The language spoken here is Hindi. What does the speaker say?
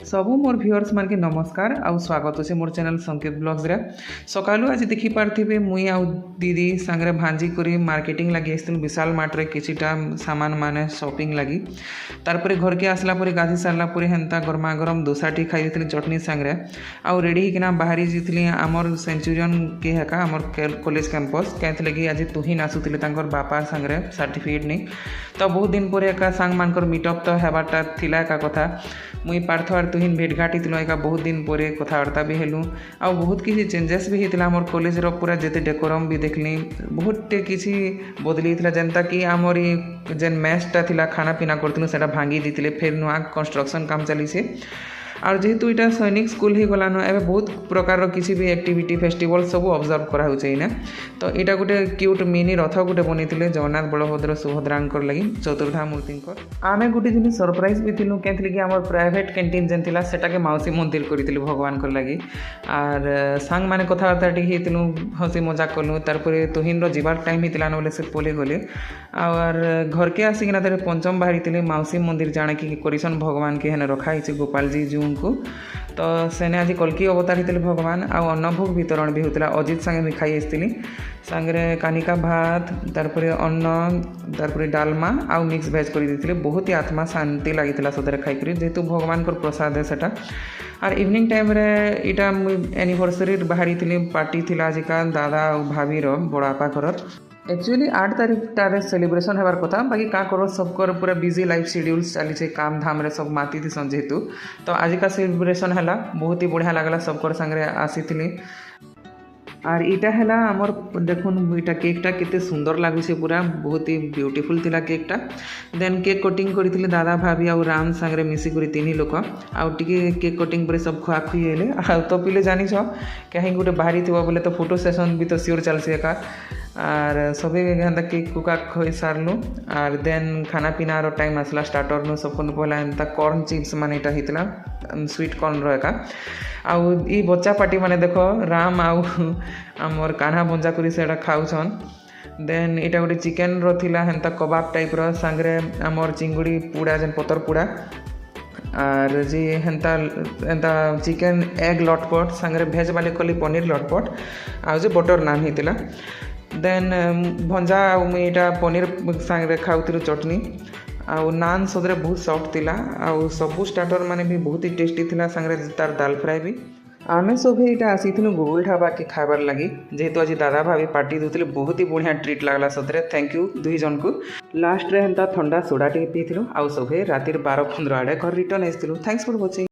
सबू मोर व्यूअर्स मान के नमस्कार आउ स्वागत अच्छे मोर चैनल संकेत ब्लॉग्स रे। सकालू आज देखी पार्थिबे मुई आउ दीदी सांगरे भांजी करी मार्केटिंग लगी आसलु विशाल मार्ट रे किछिटा सामान माने शॉपिंग लगी। तारपरे घर के आसला परे गाधी सारला परे हेंता गरमा गरम दोसाटी खाई देथिली चटनी सांगरे आउ रेडी हिकना बाहरी जितली आमर सेंचुरियन के हेका आमर कॉलेज कैंपस कहते लगी आज तुहिन आसुतिले तांकर बापा सांगरे सर्टिफिकेट नहीं तो बहुत दिन पर एका सांग मानकर मीटअप तो हेबाटा थिला एका कथा मुई पार्थ और तुहिन भेटघाट होता एका बहुत दिन पर कथबार्ता भी हेलु आ बहुत किसी चेंजेस भी होता आम कॉलेज पूरा जिते डेकोरम भी देखली बहुत किसी बदली जनता कि आमर जेन मेसटा थिला खाना पीना करथिलु सेटा भांगी दीतिले फिर नुआ कंस्ट्रक्शन काम चली से और जेहेतु यहाँ सैनिक स्कूल ही गलान एवं बहुत प्रकार किसी भी एक्टिविटी फेस्टिवल सब ऑब्जर्व कराऊे तो यहाँ गोटे क्यूट मिनी रथ गोटे बनी जगन्नाथ बलभद्र सुभद्रा लगी चतुर्धा मूर्ति आम गोटे दिन सरप्राइज भी थिलु कहते कि आम प्राइवेट कैंटीन जेन थिला सेटा के माउसी मंदिर करी भगवान लगी और सांग मैंने कथबार्ता टीलु हसी मजाक कलु तारपरे तुहिन जीवार टाइम होता ना से पले गले और घर के आसिकिना पंचम बाहरी माउसी मंदिर जाने कि करिसन भगवान के हेने रखाई गोपाल जी जू को तो सेने आज कल्की अवतार होते भगवान आउ अन्नभोग वितरण भी होता अजित सांगे भी खाई आसती सांगे कानिका भात तारपरे अन्न तारपरे डालमा आउ मिक्स भेज कर देते बहुत ही आत्मा शांति लगी सदरे खाई जेहेतु भगवान को प्रसाद है सेटा और इवनिंग टाइम रे इटा एनिवर्सरी बाहरी थी पार्टी थी आजिका दादा और भाभी बड़ापा घर एक्चुअली 8 तारीख टारे सेलिब्रेशन होबार कथा बाकी का करो सबकर पूरा बिजी लाइफ शेड्यूल चली काम धाम रे सब माती थी जेहेतु तो आज का सेलिब्रेशन है बहुत ही बढ़िया लगला सबकर संगे आसी और इटा है आमर देखुन इटा केकटा केते सुंदर लगुचे पूरा बहुत ही ब्यूटीफुल थिला केकटा देन केक कटिंग करथिले दादा भाभी और राम सांगरे मिसिक तीन लोक आउ टिके केक कटिंग पर सब खुआ खुई हेले आ तो पिले जानी कहीं गोटे बाहरी थी बोले तो फोटो सेशन भी तो सियोर चलसी एका और सभी हेन्ता केक कुका खुई सारलु और देन खाना पीना टाइम आसला स्टार्टर नु सब पहला हेन्ता कॉर्न चिप्स मान इटा हितला स्वीट कॉर्न एका आउ ई बच्चा पार्टी माने देखो राम आउ आमर कान्हा बंजा करी सेटा खाउछन देन इटा गोटे चिकेन रो थिला हेन्ता कबाब टाइप रो सांगरे आमर चिंगुड़ी पूड़ा जेन पतर पूड़ा और जी हेन्ता एंता चिकेन एग लटपट सांगरे भेज वाले कली पनीर लटपट आउ जे बटर नान हितला देन भंजा मुझा पनीर सांगे खाऊलु चटनी आउ नान सदरे बहुत सॉफ्ट थिला आउ सबू स्टार्टर माने भी बहुत ही टेस्टी थिला सांगे तार दाल फ्राए भी आमे सब यहाँ आसी गुगुल ढाबा के खाबार लगी जेहेतु आज दादा भाभी पार्टी दूसरे बहुत ही बढ़िया ट्रीट लगला सतरे थैंक यू दुई जन को लास्ट रे हेन्ता ठंडा सोडा टे पीथिलु आउ सब रातिर 12-15 आड़े घर रिटर्न आसलु थैंक्स फॉर वाचिंग।